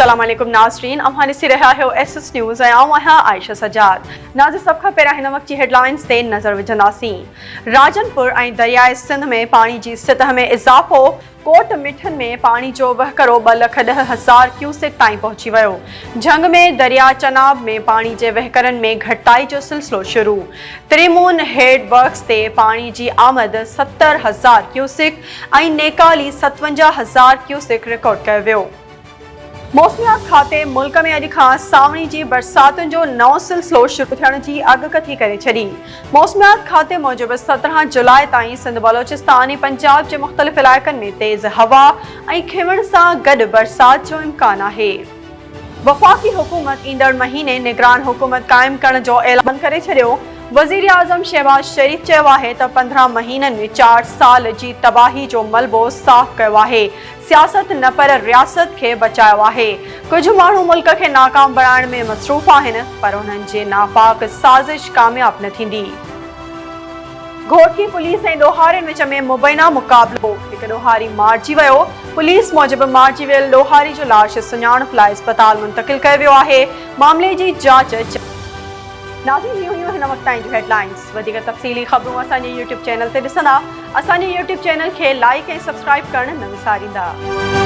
अस्सलाम वालेकुम नाज़रीन, अव्हां ॾिसी रहिया आहियो एसएस न्यूज़ ऐं आऊं आहियां आयशा सजाद। नाज़ सभ खां पहिरियां हिन वक़्त जी हेडलाइंस ते नज़र विझंदासीं। राजनपुर ऐं दरियाए सिंध में पाणी जी सतह में इज़ाफ़ो। कोट मिठन में पाणी जो वहकरो 2,10,000 क्यूसेक ताईं पहुची वियो। झंग में दरिया चनाब में पाणी जे वहकरनि में घटिताई जो सिलसिलो शुरू। त्रिमून हेड वर्क्स ते पाणी जी आमद 70,000 क्यूसेक ऐं नेकाली 57,000 क्यूसेक रिकॉर्ड कयो वियो। मौसमियात खाते मुल्क में अॼु खां सावणी जी बरसातुनि जो नओं सिलसिलो शुरू थियण जी अॻकथी करे छॾी। मौसमियात खाते मूजिबि 17 जुलाई ताईं सिंध बलोचिस्तान ऐं पंजाब जे मुख़्तलिफ़ इलाइक़नि में तेज़ हवा ऐं खिवण सां गॾु बरसात जो इम्कान आहे। वफ़ाक़ी हुकूमत ईंदड़ महीने निगरान हुकूमत क़ाइमु करण जो ऐलान करे छॾियो। वज़ीर आज़म शहबाज शरीफ़ चयो आहे त 15 महीननि में 4 साल जी तबाही जो मलबो साफ़ कयो आहे। सियासत न पर रियासत खे बचायो आहे। कुझु माण्हू मुल्क खे नाकाम बणाइण में मसरूफ़ आहिनि, पर उन्हनि जे नापाक साज़िश कामयाब न थींदी। घोटकी पुलिस ऐं ॾोहारियुनि विच में मुबैना मुक़ाबिलो। हिकु ॾोहारी मारिजी वियो। पुलिस मूजिबि मारिजी वियल ॾोहारी जो लाश सुञाणप लाइ अस्पताल मुंतक़िल कयो वियो आहे। मामले जी जांच नाज़रीन, इहो हुयूं हिन वक़्त ताईं जूं हेडलाइंस। वधीक तफ़सीली ख़बरूं असांजे यूट्यूब चैनल ते ॾिसंदा। असांजे यूट्यूब चैनल खे लाइक ऐं सब्सक्राइब करणु न विसारींदा।